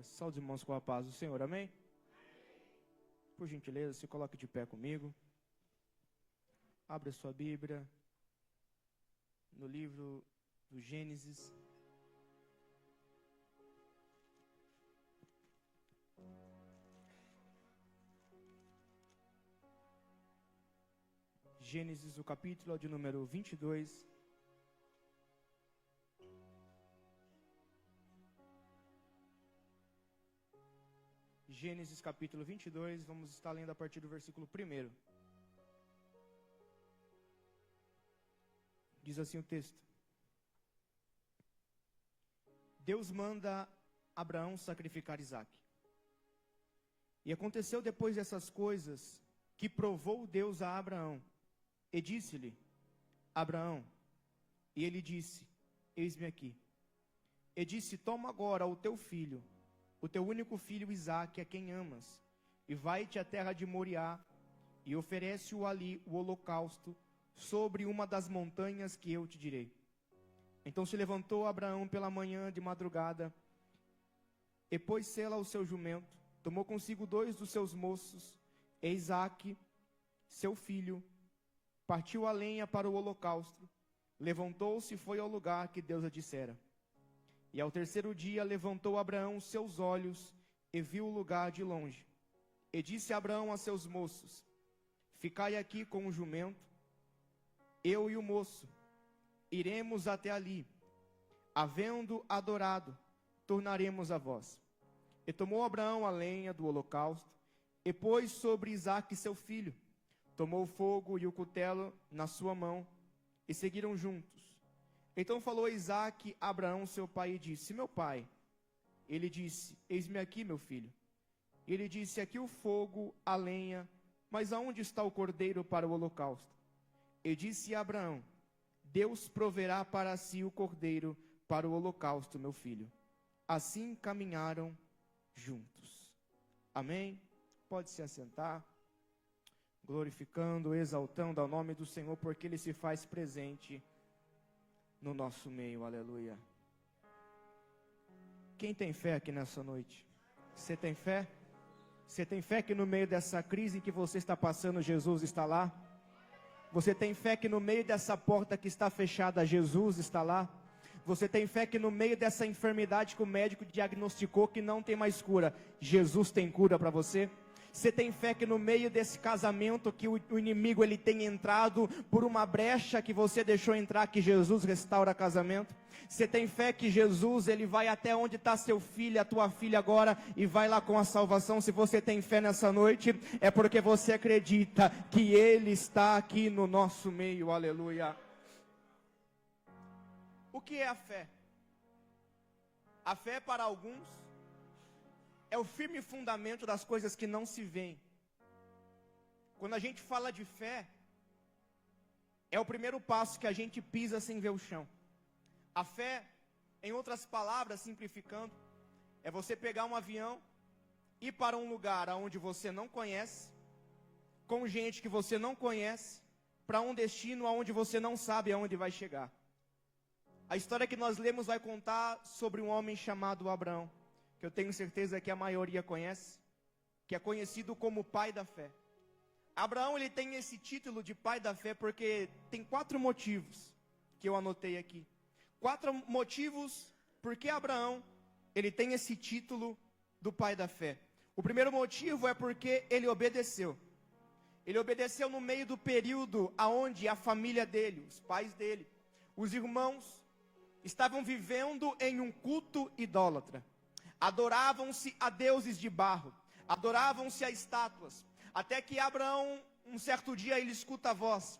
Saúde, irmãos, com a paz do Senhor, amém? Por gentileza, se coloque de pé comigo. Abra sua Bíblia no livro do Gênesis. Gênesis, o capítulo de número 22. Gênesis capítulo 22, vamos estar lendo a partir do versículo 1. Diz assim o texto: Deus manda Abraão sacrificar Isaque. E aconteceu depois dessas coisas, que provou Deus a Abraão, e disse-lhe: Abraão. E ele disse: Eis-me aqui. E disse: Toma agora o teu filho, o teu único filho Isaque, a quem amas, e vai-te à terra de Moriá, e oferece-o ali o holocausto, sobre uma das montanhas que eu te direi. Então se levantou Abraão pela manhã de madrugada, e pôs sela ao seu jumento, tomou consigo 2 dos seus moços, e Isaque, seu filho, partiu a lenha para o holocausto, levantou-se e foi ao lugar que Deus lhe dissera. E ao terceiro dia levantou Abraão os seus olhos e viu o lugar de longe. E disse Abraão a seus moços: Ficai aqui com o jumento, eu e o moço, iremos até ali. Havendo adorado, tornaremos a vós. E tomou Abraão a lenha do holocausto, e pôs sobre Isaque seu filho. Tomou o fogo e o cutelo na sua mão, e seguiram juntos. Então falou Isaque a Abraão seu pai e disse: Meu pai. Ele disse: Eis-me aqui, meu filho. Ele disse: Aqui o fogo, a lenha, mas aonde está o cordeiro para o holocausto? E disse a Abraão: Deus proverá para si o cordeiro para o holocausto, meu filho. Assim caminharam juntos. Amém? Pode se assentar, glorificando, exaltando ao nome do Senhor, porque Ele se faz presente no nosso meio, aleluia. Quem tem fé aqui nessa noite? Você tem fé? Você tem fé que no meio dessa crise que você está passando, Jesus está lá? Você tem fé que no meio dessa porta que está fechada, Jesus está lá? Você tem fé que no meio dessa enfermidade que o médico diagnosticou que não tem mais cura, Jesus tem cura para você? Você tem fé que no meio desse casamento que o inimigo ele tem entrado por uma brecha que você deixou entrar, que Jesus restaura casamento? Você tem fé que Jesus ele vai até onde está seu filho, a tua filha agora, e vai lá com a salvação? Se você tem fé nessa noite, é porque você acredita que Ele está aqui no nosso meio, aleluia. O que é a fé? A fé para alguns é o firme fundamento das coisas que não se veem. Quando a gente fala de fé, é o primeiro passo que a gente pisa sem ver o chão. A fé, em outras palavras, simplificando, é você pegar um avião, ir para um lugar onde você não conhece, com gente que você não conhece, para um destino onde você não sabe aonde vai chegar. A história que nós lemos vai contar sobre um homem chamado Abraão, que eu tenho certeza que a maioria conhece, que é conhecido como pai da fé. Abraão ele tem esse título de pai da fé porque tem 4 motivos que eu anotei aqui. 4 motivos porque Abraão ele tem esse título do pai da fé. O primeiro motivo é porque ele obedeceu. Ele obedeceu no meio do período aonde a família dele, os pais dele, os irmãos estavam vivendo em um culto idólatra. Adoravam-se a deuses de barro, adoravam-se a estátuas, até que Abraão, um certo dia, ele escuta a voz,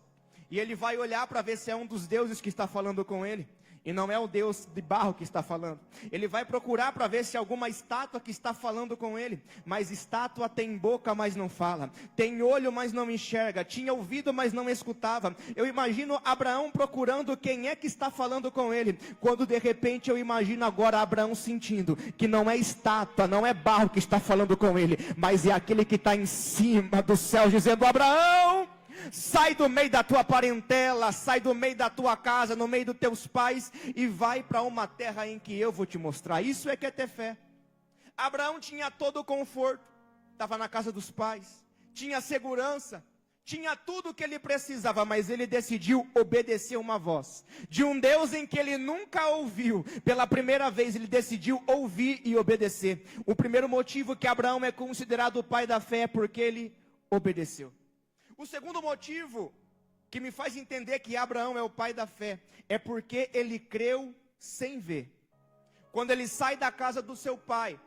e ele vai olhar para ver se é um dos deuses que está falando com ele, e não é o Deus de barro que está falando. Ele vai procurar para ver se é alguma estátua que está falando com ele, mas estátua tem boca, mas não fala, tem olho, mas não enxerga, tinha ouvido, mas não escutava. Eu imagino Abraão procurando quem é que está falando com ele, quando de repente eu imagino agora Abraão sentindo que não é estátua, não é barro que está falando com ele, mas é aquele que está em cima do céu dizendo: Abraão, sai do meio da tua parentela, sai do meio da tua casa, no meio dos teus pais, e vai para uma terra em que eu vou te mostrar. Isso é que é ter fé. Abraão tinha todo o conforto, estava na casa dos pais, tinha segurança, tinha tudo o que ele precisava, mas ele decidiu obedecer uma voz de um Deus em que ele nunca ouviu. Pela primeira vez ele decidiu ouvir e obedecer. O primeiro motivo que Abraão é considerado o pai da fé é porque ele obedeceu. O segundo motivo que me faz entender que Abraão é o pai da fé é porque ele creu sem ver. Quando ele sai da casa do seu pai,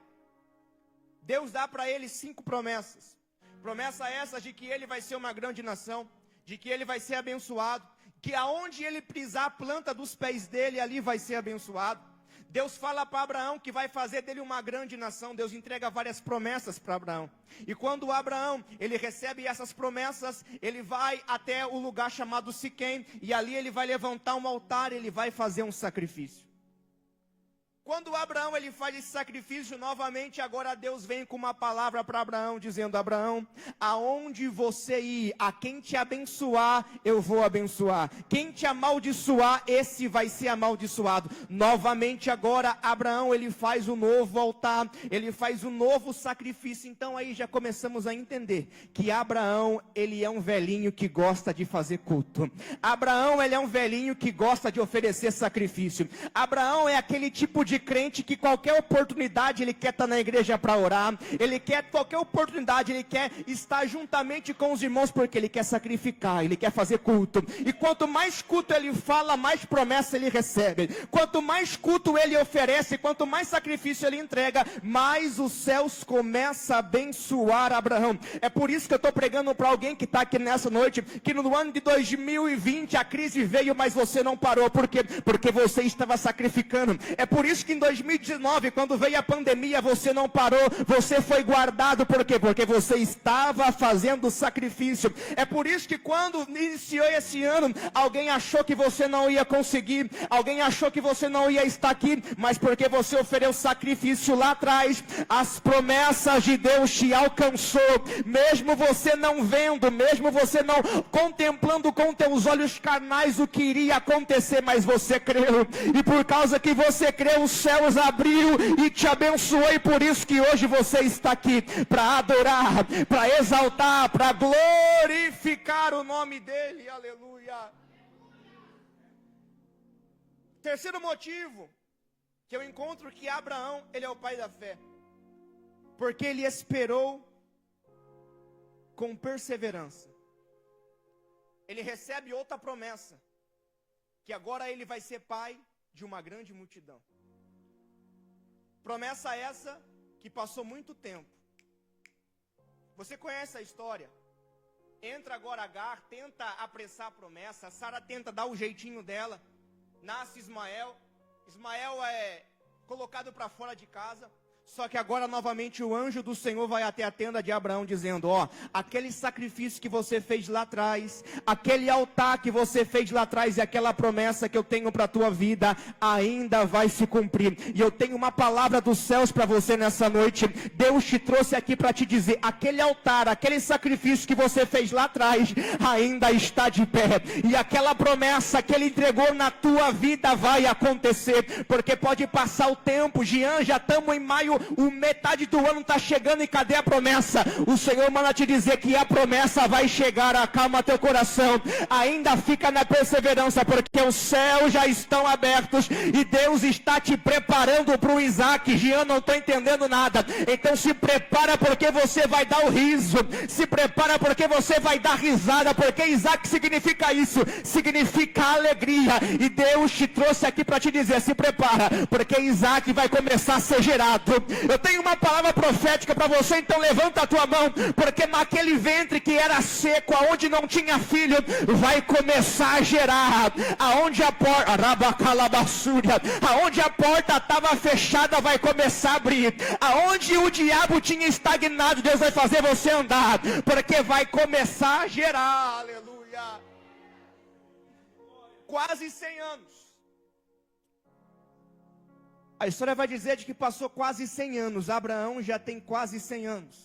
Deus dá para ele 5 promessas. Promessa essas de que ele vai ser uma grande nação, de que ele vai ser abençoado, que aonde ele pisar a planta dos pés dele, ali vai ser abençoado. Deus fala para Abraão que vai fazer dele uma grande nação. Deus entrega várias promessas para Abraão. E quando Abraão, ele recebe essas promessas, ele vai até o lugar chamado Siquém, e ali ele vai levantar um altar, ele vai fazer um sacrifício. Quando Abraão ele faz esse sacrifício novamente, agora Deus vem com uma palavra para Abraão, dizendo: Abraão, aonde você ir, a quem te abençoar, eu vou abençoar. Quem te amaldiçoar, esse vai ser amaldiçoado. Novamente agora, Abraão ele faz um novo altar, ele faz um novo sacrifício. Então aí já começamos a entender que Abraão, ele é um velhinho que gosta de fazer culto. Abraão, ele é um velhinho que gosta de oferecer sacrifício. Abraão é aquele tipo de crente que qualquer oportunidade ele quer estar na igreja para orar, ele quer qualquer oportunidade, ele quer estar juntamente com os irmãos, porque ele quer sacrificar, ele quer fazer culto. E quanto mais culto ele fala, mais promessa ele recebe. Quanto mais culto ele oferece, quanto mais sacrifício ele entrega, mais os céus começam a abençoar Abraão. É por isso que eu estou pregando para alguém que está aqui nessa noite, que no ano de 2020 a crise veio, mas você não parou. Por quê? Porque você estava sacrificando. É por isso que em 2019, quando veio a pandemia, você não parou, você foi guardado. Por quê? Porque você estava fazendo sacrifício. É por isso que quando iniciou esse ano, alguém achou que você não ia conseguir, alguém achou que você não ia estar aqui, mas porque você ofereceu sacrifício lá atrás, as promessas de Deus te alcançou, mesmo você não vendo, mesmo você não contemplando com teus olhos carnais o que iria acontecer, mas você creu, e por causa que você creu, os céus abriu e te abençoou, e por isso que hoje você está aqui para adorar, para exaltar, para glorificar o nome dele. Aleluia. Terceiro motivo que eu encontro que Abraão, ele é o pai da fé, porque ele esperou com perseverança. Ele recebe outra promessa, que agora ele vai ser pai de uma grande multidão. Promessa essa que passou muito tempo. Você conhece a história? Entra agora Agar, tenta apressar a promessa. Sara tenta dar o jeitinho dela. Nasce Ismael. Ismael é colocado para fora de casa. Só que agora novamente o anjo do Senhor vai até a tenda de Abraão dizendo: ó, aquele sacrifício que você fez lá atrás, aquele altar que você fez lá atrás e aquela promessa que eu tenho para a tua vida ainda vai se cumprir. E eu tenho uma palavra dos céus para você nessa noite. Deus te trouxe aqui para te dizer: aquele altar, aquele sacrifício que você fez lá atrás ainda está de pé, e aquela promessa que ele entregou na tua vida vai acontecer. Porque pode passar o tempo, Jean, já estamos em maio, metade do ano está chegando, e cadê a promessa? O Senhor manda te dizer que a promessa vai chegar. Acalma teu coração, ainda fica na perseverança, porque os céus já estão abertos e Deus está te preparando para o Isaac. Jean, não estou entendendo nada. Então se prepara, porque você vai dar o riso, se prepara porque você vai dar risada, porque Isaac significa isso, significa alegria, e Deus te trouxe aqui para te dizer: se prepara, porque Isaac vai começar a ser gerado. Eu tenho uma palavra profética para você, então levanta a tua mão, porque naquele ventre que era seco, aonde não tinha filho, vai começar a gerar. Aonde a porta, aonde a porta estava fechada, vai começar a abrir. Aonde o diabo tinha estagnado, Deus vai fazer você andar, porque vai começar a gerar. Aleluia. Quase 100 anos. A história vai dizer de que passou quase 100 anos. Abraão já tem quase 100 anos.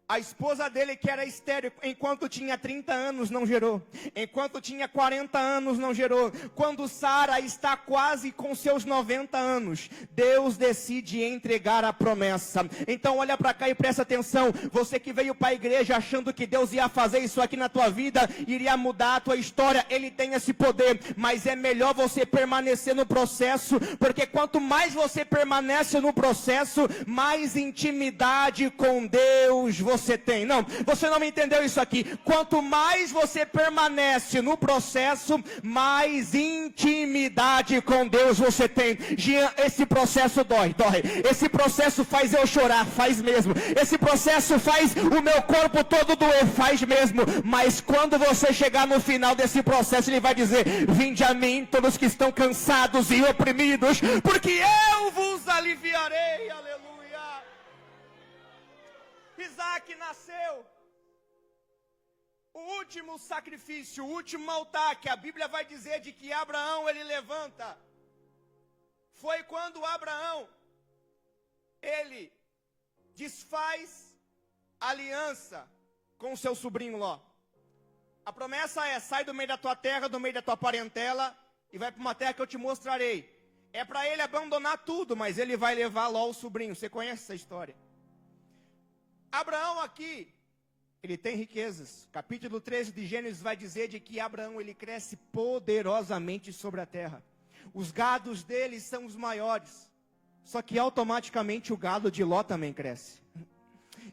A esposa dele, que era estéril, enquanto tinha 30 anos, não gerou. Enquanto tinha 40 anos, não gerou. Quando Sara está quase com seus 90 anos, Deus decide entregar a promessa. Então olha para cá e presta atenção. Você que veio para a igreja achando que Deus ia fazer isso aqui na tua vida, iria mudar a tua história, Ele tem esse poder. Mas é melhor você permanecer no processo, porque quanto mais você permanece no processo, mais intimidade com Deus você tem. Não, você não entendeu isso aqui. Quanto mais você permanece no processo, mais intimidade com Deus você tem. Jean, esse processo dói. Esse processo faz eu chorar, faz mesmo. Esse processo faz o meu corpo todo doer, faz mesmo. Mas quando você chegar no final desse processo, Ele vai dizer: vinde a mim, todos que estão cansados e oprimidos, porque eu vos aliviarei. Aleluia. Isaac nasceu. O último sacrifício, o último altar que a Bíblia vai dizer de que Abraão ele levanta, foi quando Abraão ele desfaz aliança com seu sobrinho Ló. A promessa é: sai do meio da tua terra, do meio da tua parentela, e vai para uma terra que eu te mostrarei. É para ele abandonar tudo, mas ele vai levar Ló, o sobrinho. Você conhece essa história? Abraão aqui, ele tem riquezas. Capítulo 13 de Gênesis vai dizer de que Abraão ele cresce poderosamente sobre a terra. Os gados dele são os maiores. Só que automaticamente o gado de Ló também cresce.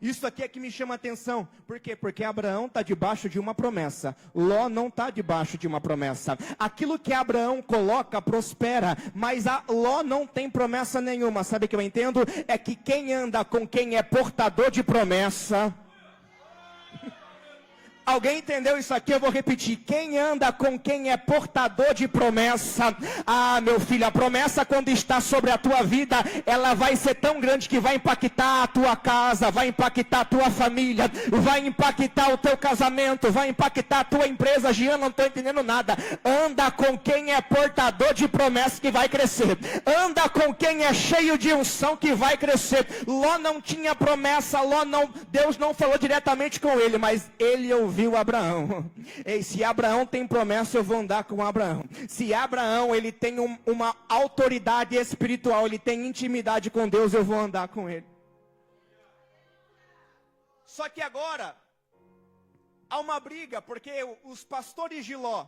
Isso aqui é que me chama a atenção. Por quê? Porque Abraão está debaixo de uma promessa. Ló não está debaixo de uma promessa. Aquilo que Abraão coloca prospera, mas a Ló não tem promessa nenhuma. Sabe o que eu entendo? É que quem anda com quem é portador de promessa... Alguém entendeu isso aqui? Eu vou repetir. Quem anda com quem é portador de promessa. Ah, meu filho, a promessa quando está sobre a tua vida, ela vai ser tão grande que vai impactar a tua casa, vai impactar a tua família, vai impactar o teu casamento, vai impactar a tua empresa. Jean, não estou entendendo nada. Anda com quem é portador de promessa que vai crescer. Anda com quem é cheio de unção que vai crescer. Ló não tinha promessa, Deus não falou diretamente com ele, mas ele ouviu Abraão. Ei, se Abraão tem promessa, eu vou andar com Abraão. Se Abraão ele tem uma autoridade espiritual, ele tem intimidade com Deus, eu vou andar com ele. Só que agora há uma briga, porque os pastores de Ló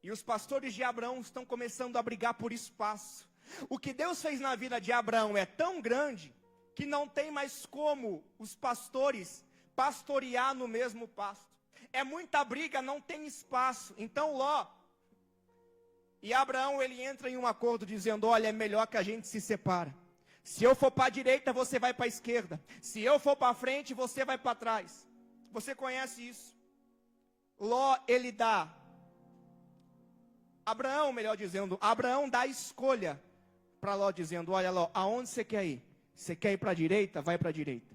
e os pastores de Abraão estão começando a brigar por espaço. O que Deus fez na vida de Abraão é tão grande que não tem mais como os pastores pastorear no mesmo pasto. É muita briga, não tem espaço. Então Ló e Abraão, ele entra em um acordo dizendo: olha, é melhor que a gente se separe. Se eu for para a direita, você vai para a esquerda. Se eu for para frente, você vai para trás. Você conhece isso? Ló, ele dá. Abraão, melhor dizendo, Abraão dá escolha para Ló, dizendo: olha Ló, aonde você quer ir? Você quer ir para a direita? Vai para a direita.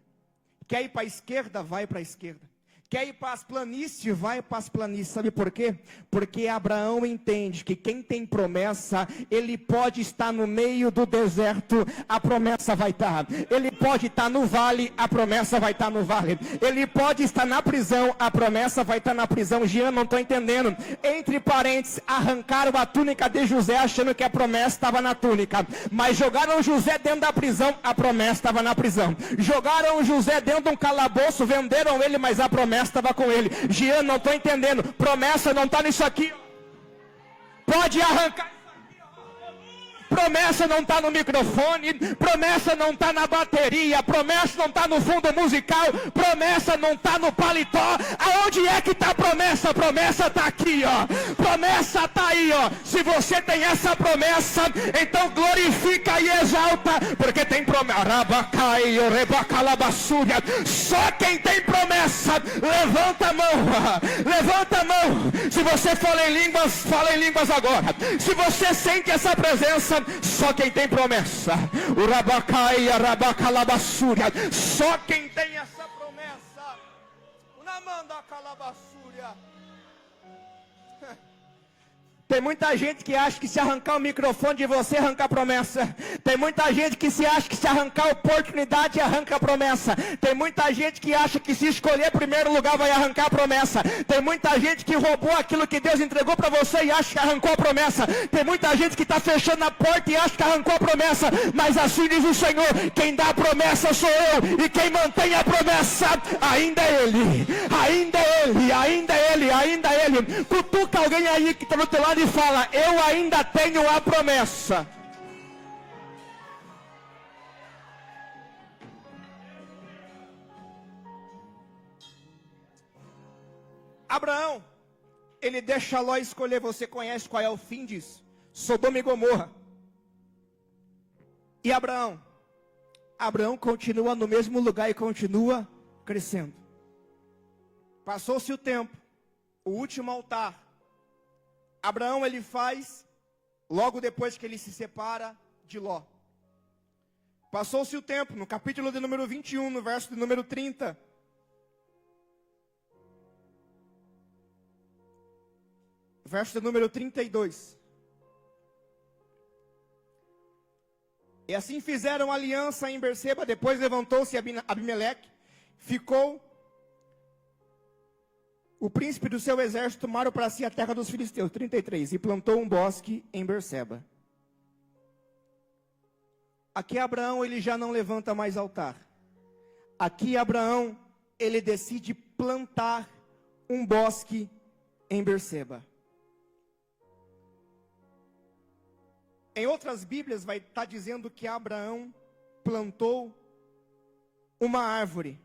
Quer ir para a esquerda? Vai para a esquerda. Quer ir para as planícies? Vai para as planícies. Sabe por quê? Porque Abraão entende que quem tem promessa, ele pode estar no meio do deserto, a promessa vai estar. Ele pode estar no vale, a promessa vai estar no vale. Ele pode estar na prisão, a promessa vai estar na prisão. Jean, não estou entendendo. Entre parênteses, arrancaram a túnica de José achando que a promessa estava na túnica. Mas jogaram José dentro da prisão, a promessa estava na prisão. Jogaram José dentro de um calabouço, venderam ele, mas a promessa estava com ele. Jean, não estou entendendo. Promessa não está nisso aqui. Pode arrancar isso aqui. Promessa não está no microfone. Promessa não está na bateria. Promessa não está no fundo musical. Promessa não está no paletó. Aonde é que está a promessa? A promessa está aqui, ó. Promessa está aí, ó. Se você tem essa promessa, então glorifica e exalta, porque tem promessa. Só quem tem promessa, levanta a mão. Levanta a mão. Se você fala em línguas agora. Se você sente essa presença, só quem tem promessa. Só quem tem essa promessa. Tem muita gente que acha que se arrancar o microfone de você, arranca a promessa. Tem muita gente que se acha que se arrancar a oportunidade, arranca a promessa. Tem muita gente que acha que se escolher primeiro lugar, vai arrancar a promessa. Tem muita gente que roubou aquilo que Deus entregou para você e acha que arrancou a promessa. Tem muita gente que está fechando a porta e acha que arrancou a promessa. Mas assim diz o Senhor, quem dá a promessa sou eu. E quem mantém a promessa, ainda é Ele. Ainda é Ele, ainda é Ele, ainda é Ele. Cutuca alguém aí que está do teu lado e fala, eu ainda tenho a promessa. Abraão, ele deixa Ló escolher. Você conhece qual é o fim disso? Sodoma e Gomorra. E Abraão continua no mesmo lugar e continua crescendo. Passou-se o tempo, o último altar. Abraão ele faz, logo depois que ele se separa de Ló. Passou-se o tempo, no capítulo de número 21, no verso de número 30. Verso de número 32. E assim fizeram aliança em Berseba, depois levantou-se Abimeleque, ficou o príncipe do seu exército, tomaram para si a terra dos filisteus, 33, e plantou um bosque em Berseba. Aqui Abraão, ele já não levanta mais altar. Aqui Abraão, ele decide plantar um bosque em Berseba. Em outras Bíblias vai estar dizendo que Abraão plantou uma árvore.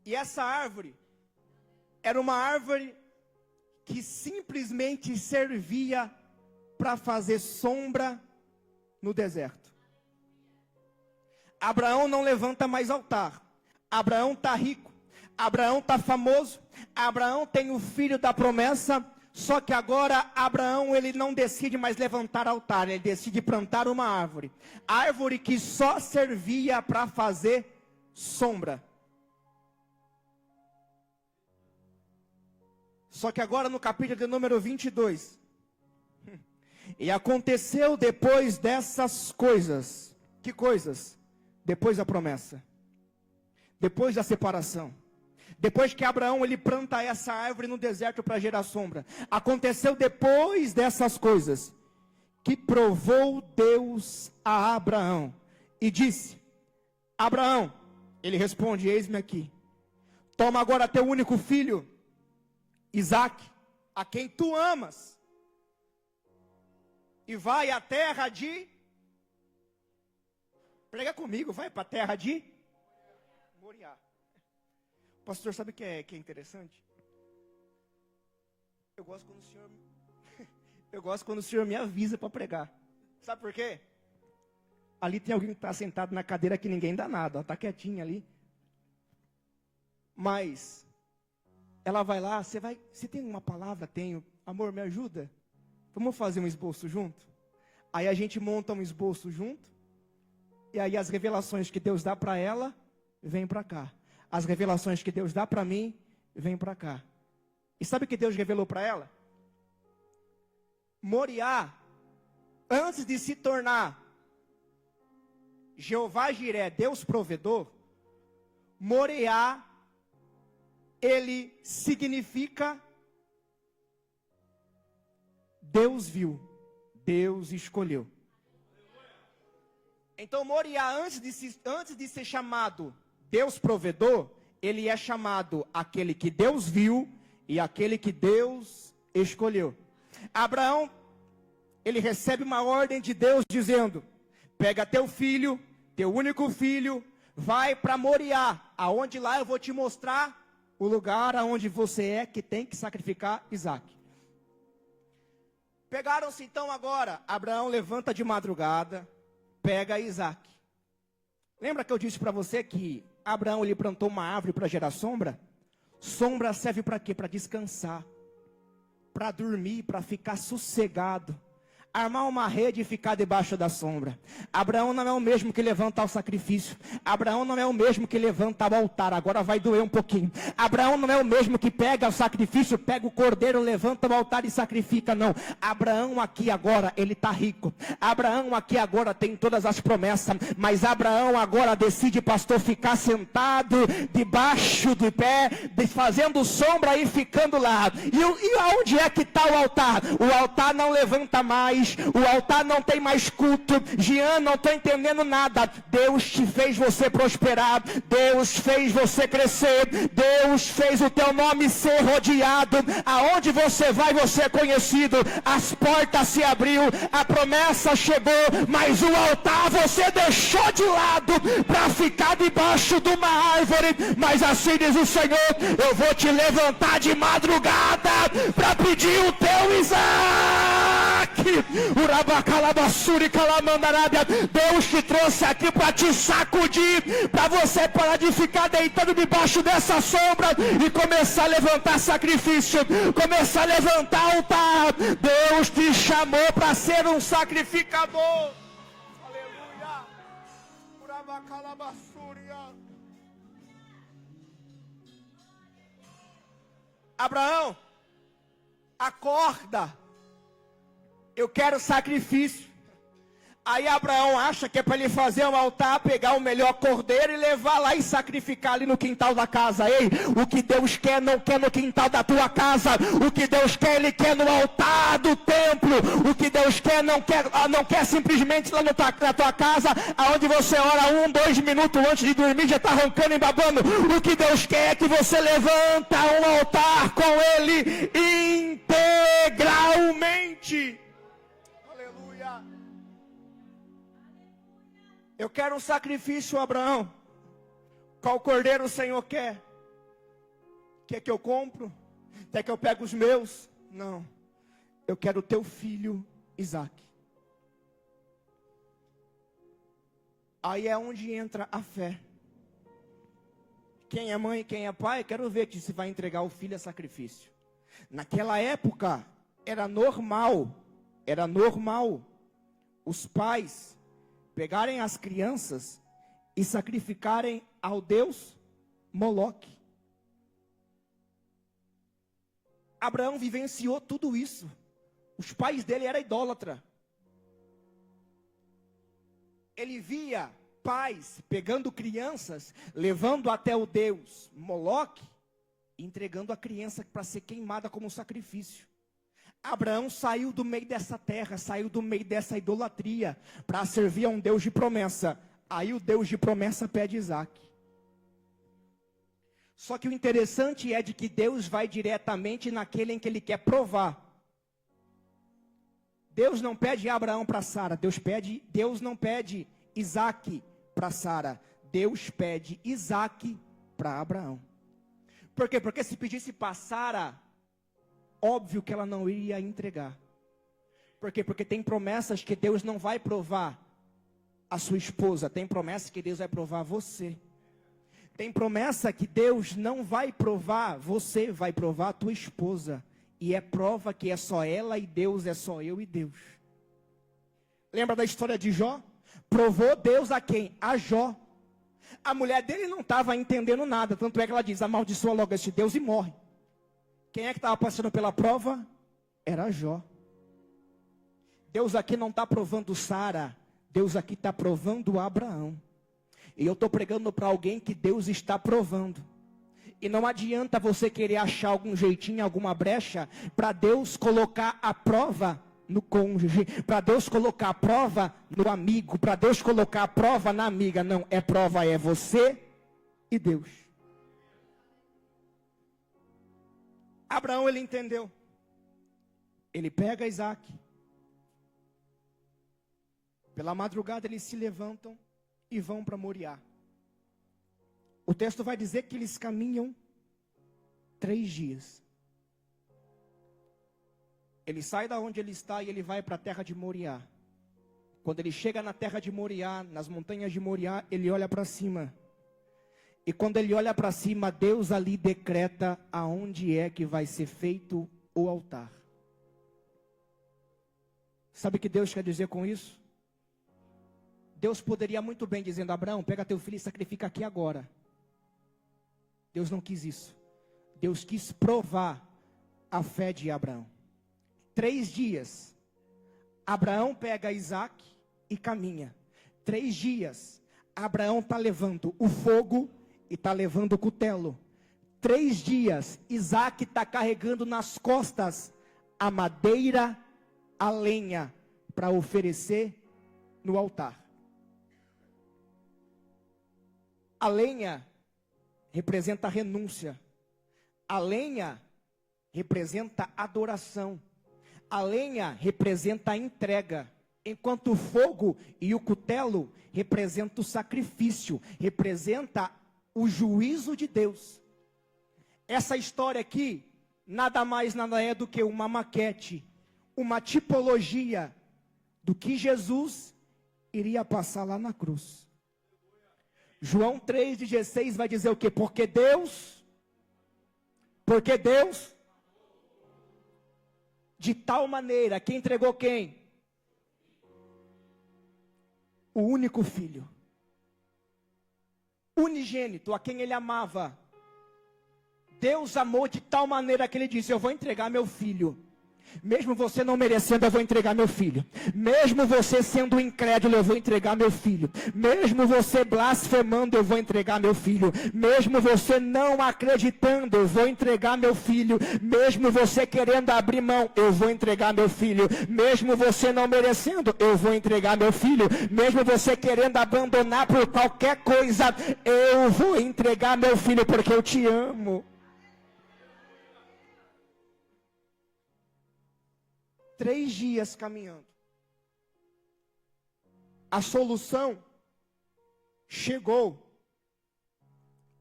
E essa árvore era uma árvore que simplesmente servia para fazer sombra no deserto. Abraão não levanta mais altar. Abraão está rico. Abraão está famoso. Abraão tem o filho da promessa. Só que agora Abraão ele não decide mais levantar altar. Ele decide plantar uma árvore. Árvore que só servia para fazer sombra. Só que agora no capítulo de número 22. E aconteceu depois dessas coisas. Que coisas? Depois da promessa. Depois da separação. Depois que Abraão ele planta essa árvore no deserto para gerar sombra. Aconteceu depois dessas coisas. Que provou Deus a Abraão. E disse: Abraão, ele responde, eis-me aqui. Toma agora teu único filho, Isaque, a quem tu amas, e vai à terra de... Prega comigo, vai para a terra de Moriá. Pastor, sabe o que é interessante? Eu gosto quando o senhor me avisa para pregar. Sabe por quê? Ali tem alguém que está sentado na cadeira que ninguém dá nada, está quietinha ali. Mas ela vai lá, você tem uma palavra? Tenho. Amor, me ajuda? Vamos fazer um esboço junto? Aí a gente monta um esboço junto. E aí as revelações que Deus dá para ela, vêm para cá. As revelações que Deus dá para mim, vêm para cá. E sabe o que Deus revelou para ela? Moriá, antes de se tornar Jeová Jiré, Deus provedor, Moriá, ele significa Deus viu, Deus escolheu. Então Moriá, antes de ser chamado Deus provedor, ele é chamado aquele que Deus viu e aquele que Deus escolheu. Abraão, ele recebe uma ordem de Deus dizendo: pega teu filho, teu único filho, vai para Moriá, aonde lá eu vou te mostrar o lugar aonde você é que tem que sacrificar Isaque. Pegaram-se então agora, Abraão levanta de madrugada, pega Isaque. Lembra que eu disse para você que Abraão ele plantou uma árvore para gerar sombra? Sombra serve para quê? Para descansar, para dormir, para ficar sossegado. armar uma rede e ficar debaixo da sombra. Abraão não é o mesmo que levanta o sacrifício. Abraão não é o mesmo que levanta o altar. Agora vai doer um pouquinho. Abraão não é o mesmo que pega o sacrifício, pega o cordeiro, levanta o altar e sacrifica. Não. Abraão aqui agora, ele está rico. Abraão aqui agora tem todas as promessas. Mas Abraão agora decide, pastor, ficar sentado debaixo do pé, fazendo sombra e ficando lá. E aonde é que está o altar? O altar não levanta mais. O altar não tem mais culto. Jean, não estou entendendo nada. Deus te fez você prosperar. Deus fez você crescer. Deus fez o teu nome ser rodeado. Aonde você vai, você é conhecido. As portas se abriu. A promessa chegou. Mas o altar você deixou de lado para ficar debaixo de uma árvore. Mas assim diz o Senhor: eu vou te levantar de madrugada para pedir o teu Isaac. Deus te trouxe aqui para te sacudir, para você parar de ficar deitado debaixo dessa sombra e começar a levantar sacrifício, começar a levantar altar. Deus te chamou para ser um sacrificador. Aleluia. Abraão, acorda. Eu quero sacrifício. Aí Abraão acha que é para ele fazer um altar, pegar o melhor cordeiro e levar lá e sacrificar ali no quintal da casa. Ei, o que Deus quer, não quer no quintal da tua casa. O que Deus quer, Ele quer no altar do templo. O que Deus quer, não quer simplesmente lá na tua casa, aonde você ora 1-2 minutos antes de dormir, já está roncando e babando. O que Deus quer é que você levanta um altar com Ele integralmente. Aleluia. Eu quero um sacrifício, Abraão. Qual cordeiro o Senhor quer? Quer que eu compro? Quer que eu pegue os meus? Não. Eu quero o teu filho, Isaac. Aí é onde entra a fé. Quem é mãe, quem é pai, quero ver que se vai entregar o filho a sacrifício. Naquela época, era normal os pais pegarem as crianças e sacrificarem ao deus Moloque. Abraão vivenciou tudo isso. Os pais dele eram idólatras. Ele via pais pegando crianças, levando até o deus Moloque, e entregando a criança para ser queimada como sacrifício. Abraão saiu do meio dessa terra, saiu do meio dessa idolatria, para servir a um Deus de promessa. Aí o Deus de promessa pede Isaac. Só que o interessante é de que Deus vai diretamente naquele em que Ele quer provar. Deus não pede Abraão para Sara, Deus não pede Isaac para Sara, Deus pede Isaac para Abraão. Por quê? Porque se pedisse para Sara, óbvio que ela não iria entregar. Por quê? Porque tem promessas que Deus não vai provar a sua esposa. Tem promessa que Deus vai provar você. Tem promessa que Deus não vai provar você, vai provar a tua esposa. E é prova que é só ela e Deus, é só eu e Deus. Lembra da história de Jó? Provou Deus a quem? A Jó. A mulher dele não estava entendendo nada. Tanto é que ela diz: amaldiçoa logo este Deus e morre. Quem é que estava passando pela prova? Era Jó. Deus aqui não está provando Sara. Deus aqui está provando Abraão. E eu estou pregando para alguém que Deus está provando. E não adianta você querer achar algum jeitinho, alguma brecha, para Deus colocar a prova no cônjuge, para Deus colocar a prova no amigo, para Deus colocar a prova na amiga. Não, prova é você e Deus. Abraão, ele entendeu. Ele pega Isaac. Pela madrugada eles se levantam e vão para Moriá. O texto vai dizer que eles caminham 3 dias. Ele sai da onde ele está e ele vai para a terra de Moriá. Quando ele chega na terra de Moriá, nas montanhas de Moriá, ele olha para cima. E quando ele olha para cima, Deus ali decreta aonde é que vai ser feito o altar. Sabe o que Deus quer dizer com isso? Deus poderia muito bem dizendo: Abraão, pega teu filho e sacrifica aqui agora. Deus não quis isso. Deus quis provar a fé de Abraão. 3 dias, Abraão pega Isaac e caminha. 3 dias, Abraão está levando o fogo e está levando o cutelo. 3 dias, Isaac está carregando nas costas a madeira, a lenha, para oferecer no altar. A lenha representa renúncia. A lenha representa adoração. A lenha representa a entrega. Enquanto o fogo e o cutelo representam o sacrifício, representa o juízo de Deus. Essa história aqui, nada mais nada é do que uma maquete, uma tipologia do que Jesus iria passar lá na cruz. João 3,16 vai dizer o quê? Porque Deus, de tal maneira, que entregou quem? O único filho, unigênito, a quem ele amava. Deus amou de tal maneira que ele disse: eu vou entregar meu filho. Mesmo você não merecendo, eu vou entregar meu filho. Mesmo você sendo incrédulo, eu vou entregar meu filho. Mesmo você blasfemando, eu vou entregar meu filho. Mesmo você não acreditando, eu vou entregar meu filho. Mesmo você querendo abrir mão, eu vou entregar meu filho. Mesmo você não merecendo, eu vou entregar meu filho. Mesmo você querendo abandonar por qualquer coisa, eu vou entregar meu filho, porque eu te amo. 3 dias caminhando. A solução chegou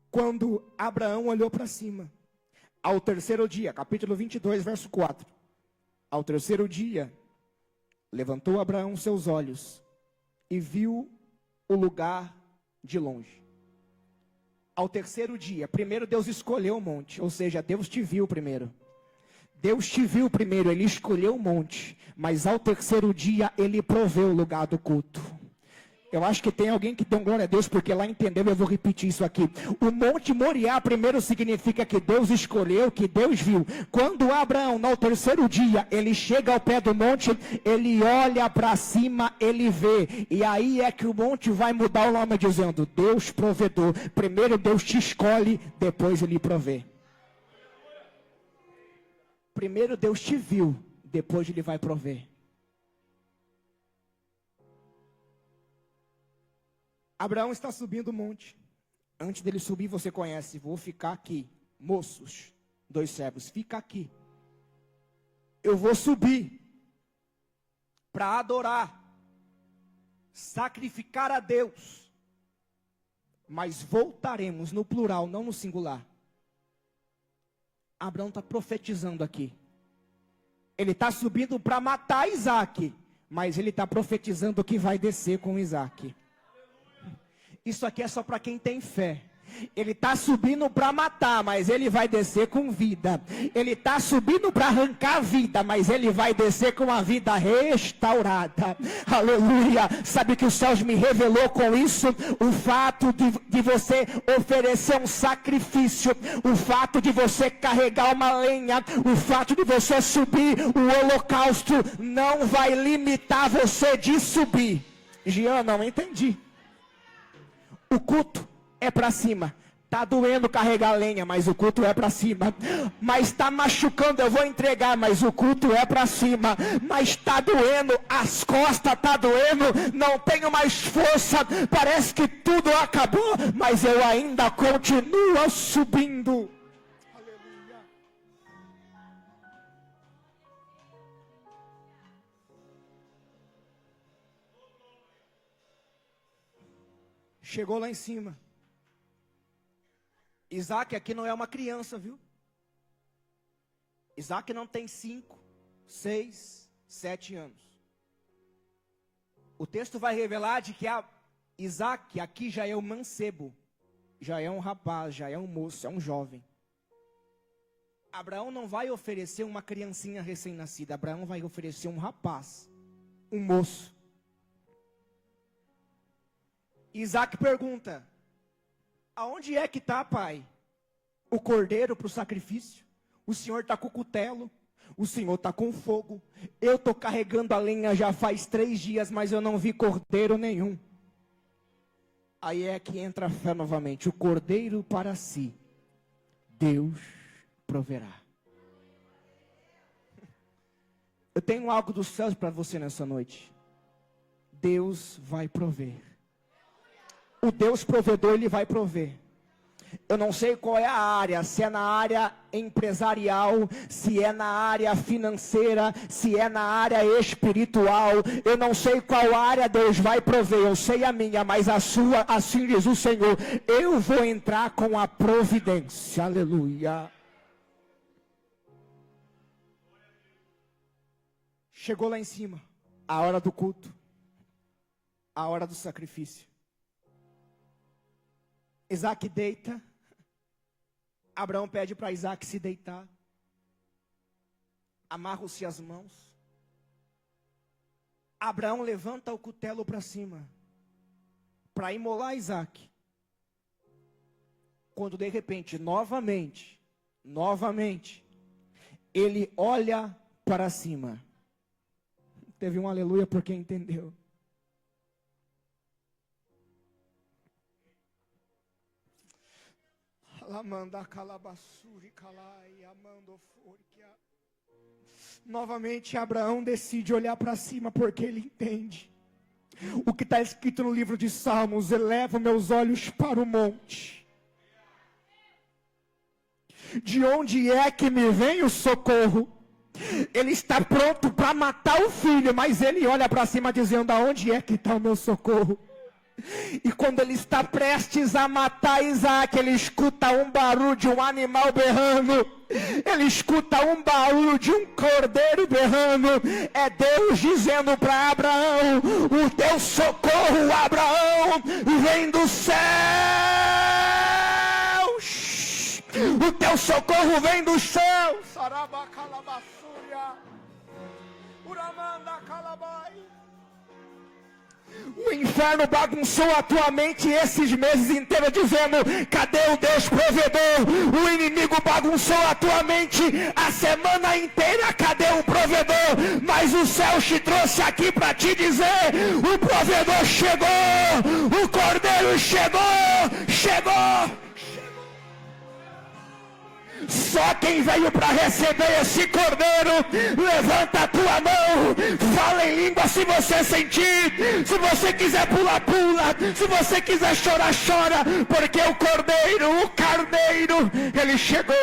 quando Abraão olhou para cima. Ao terceiro dia, capítulo 22, verso 4. Ao terceiro dia, levantou Abraão seus olhos e viu o lugar de longe. Ao terceiro dia, primeiro Deus escolheu o monte, ou seja, Deus te viu primeiro. Deus te viu primeiro, Ele escolheu o monte, mas ao terceiro dia Ele proveu o lugar do culto. Eu acho que tem alguém que deu glória a Deus, porque lá entendeu, eu vou repetir isso aqui. O Monte Moriá primeiro significa que Deus escolheu, que Deus viu. Quando Abraão, no terceiro dia, ele chega ao pé do monte, ele olha para cima, ele vê. E aí é que o monte vai mudar o nome, dizendo: Deus provedor. Primeiro Deus te escolhe, depois Ele provê. Primeiro Deus te viu, depois Ele vai prover. Abraão está subindo o monte. Antes dele subir, você conhece: vou ficar aqui. Moços, 2 servos, fica aqui. Eu vou subir para adorar, sacrificar a Deus. Mas voltaremos no plural, não no singular. Abraão está profetizando aqui. Ele está subindo para matar Isaac, mas ele está profetizando que vai descer com Isaac. Isso aqui é só para quem tem fé. Ele está subindo para matar, mas ele vai descer com vida. Ele está subindo para arrancar a vida, mas ele vai descer com a vida restaurada. Aleluia. Sabe que os céus me revelou com isso? O fato de você oferecer um sacrifício, o fato de você carregar uma lenha, o fato de você subir o holocausto, não vai limitar você de subir. Jean, não entendi. O culto é para cima. Tá doendo carregar lenha, mas o culto é para cima. Mas tá machucando, eu vou entregar, mas o culto é para cima. Mas tá doendo, as costas tá doendo, não tenho mais força, parece que tudo acabou, mas eu ainda continuo subindo. Aleluia. Chegou lá em cima. Isaac aqui não é uma criança, viu? Isaac não tem 5, 6, 7 anos. O texto vai revelar de que Isaac aqui já é um mancebo, já é um rapaz, já é um moço, é um jovem. Abraão não vai oferecer uma criancinha recém-nascida, Abraão vai oferecer um rapaz um moço. Isaac pergunta: aonde é que está, pai, o cordeiro para o sacrifício? O senhor está com o cutelo, o senhor está com fogo, eu estou carregando a lenha já faz 3 dias, mas eu não vi cordeiro nenhum. Aí é que entra a fé novamente. O cordeiro para si, Deus proverá. Eu tenho algo dos céus para você nessa noite. Deus vai prover. O Deus provedor, Ele vai prover. Eu não sei qual é a área, se é na área empresarial, se é na área financeira, se é na área espiritual. Eu não sei qual área Deus vai prover, eu sei a minha, mas a sua, assim diz o Senhor, eu vou entrar com a providência. Aleluia. Chegou lá em cima, a hora do culto, a hora do sacrifício. Isaac deita, Abraão pede para Isaac se deitar, amarram-se as mãos, Abraão levanta o cutelo para cima, para imolar Isaac, quando de repente, novamente, ele olha para cima. Teve um aleluia por quem entendeu. Novamente Abraão decide olhar para cima porque ele entende o que está escrito no livro de Salmos: elevo meus olhos para o monte, de onde é que me vem o socorro? Ele está pronto para matar o filho, mas ele olha para cima dizendo: aonde é que está o meu socorro? E quando ele está prestes a matar Isaac, ele escuta um barulho de um animal berrando. Ele escuta um barulho de um cordeiro berrando. É Deus dizendo para Abraão: o teu socorro, Abraão, vem dos céus. O teu socorro vem dos céus. O inferno bagunçou a tua mente esses meses inteiros dizendo: cadê o Deus provedor? O inimigo bagunçou a tua mente a semana inteira: cadê o provedor? Mas o céu te trouxe aqui para te dizer: o provedor chegou, o cordeiro chegou. Só quem veio para receber esse cordeiro, levanta a tua mão, fala em língua se você sentir, se você quiser pular, pula, se você quiser chorar, chora, porque o carneiro, ele chegou.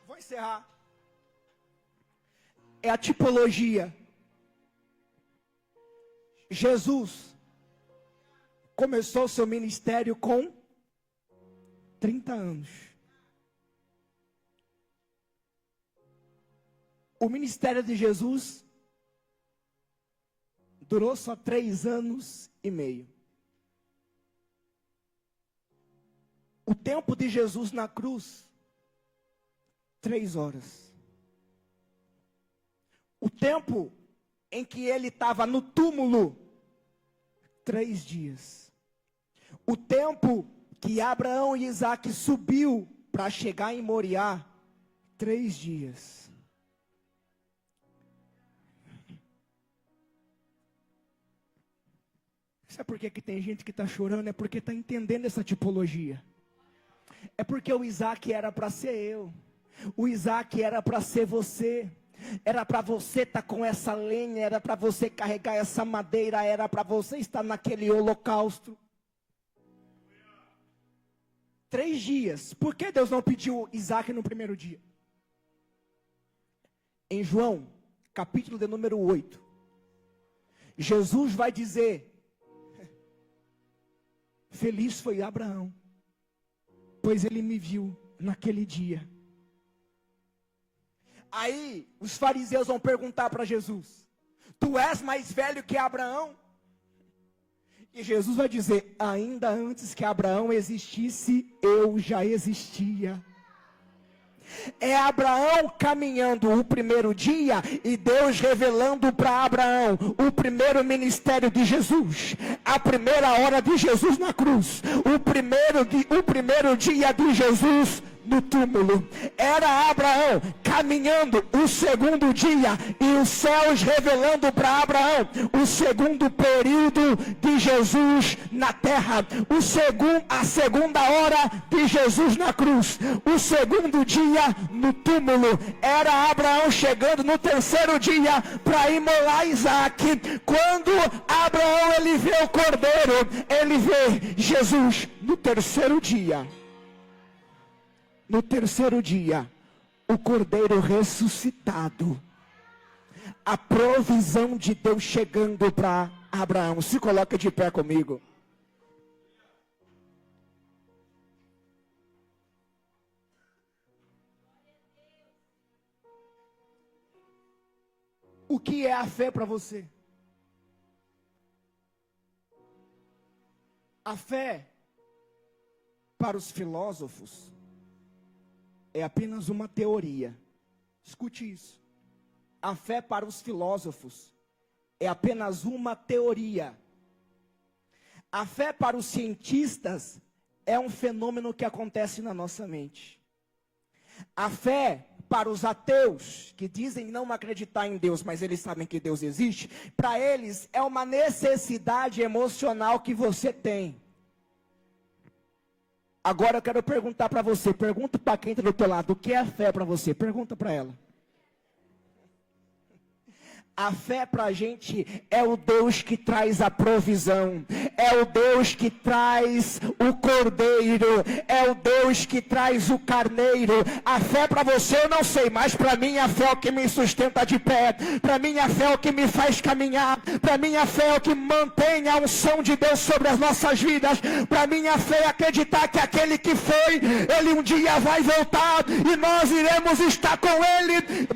Vou encerrar. É a tipologia. Jesus começou seu ministério com 30 anos. O ministério de Jesus durou só 3 anos e meio. O tempo de Jesus na cruz, 3 horas. O tempo em que ele estava no túmulo, 3 dias. O tempo que Abraão e Isaac subiu para chegar em Moriá, 3 dias. Sabe por que tem gente que está chorando? É porque está entendendo essa tipologia. É porque o Isaac era para ser eu. O Isaac era para ser você. Era para você estar com essa lenha, era para você carregar essa madeira, era para você estar naquele holocausto. 3 dias. Por que Deus não pediu Isaac no primeiro dia? Em João, capítulo de número 8, Jesus vai dizer: feliz foi Abraão, pois ele me viu naquele dia. Aí os fariseus vão perguntar para Jesus: tu és mais velho que Abraão? E Jesus vai dizer: ainda antes que Abraão existisse, eu já existia. É Abraão caminhando o primeiro dia e Deus revelando para Abraão o primeiro ministério de Jesus, a primeira hora de Jesus na cruz, o primeiro dia de Jesus no túmulo. Era Abraão caminhando o segundo dia e os céus revelando para Abraão o segundo período de Jesus na terra, a segunda hora de Jesus na cruz, o segundo dia no túmulo. Era Abraão chegando no terceiro dia para imolar Isaac. Quando Abraão ele vê o cordeiro, ele vê Jesus no terceiro dia. No terceiro dia, o cordeiro ressuscitado. A provisão de Deus chegando para Abraão. Se coloca de pé comigo. O que é a fé para você? A fé, para os filósofos, é apenas uma teoria. Escute isso. A fé para os filósofos é apenas uma teoria. A fé para os cientistas é um fenômeno que acontece na nossa mente. A fé para os ateus, que dizem não acreditar em Deus, mas eles sabem que Deus existe, para eles é uma necessidade emocional que você tem. Agora eu quero perguntar para você, pergunta para quem está do teu lado, o que é a fé para você? Pergunta para ela. A fé para a gente é o Deus que traz a provisão, é o Deus que traz o cordeiro, é o Deus que traz o carneiro. A fé para você eu não sei, mas para mim a fé é o que me sustenta de pé, para mim a fé é o que me faz caminhar, para mim a fé é o que mantém a unção de Deus sobre as nossas vidas, para mim a fé é acreditar que aquele que foi, ele um dia vai voltar e nós iremos estar com ele,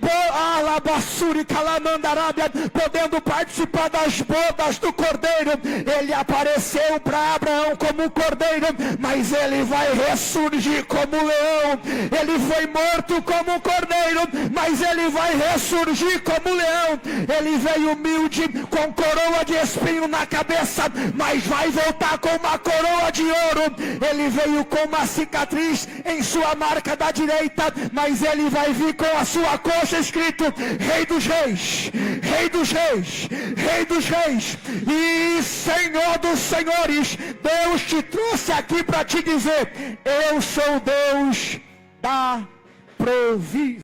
podendo participar das bodas do cordeiro. Ele apareceu para Abraão como cordeiro, mas ele vai ressurgir como leão. Ele foi morto como cordeiro, mas ele vai ressurgir como leão. Ele veio humilde, com coroa de espinho na cabeça, mas vai voltar com uma coroa de ouro. Ele veio com uma cicatriz em sua marca da direita, mas ele vai vir com a sua coxa escrito Rei dos Reis, Rei dos Reis, Rei dos Reis e Senhor dos Senhores. Deus te trouxe aqui para te dizer: eu sou Deus da provisão.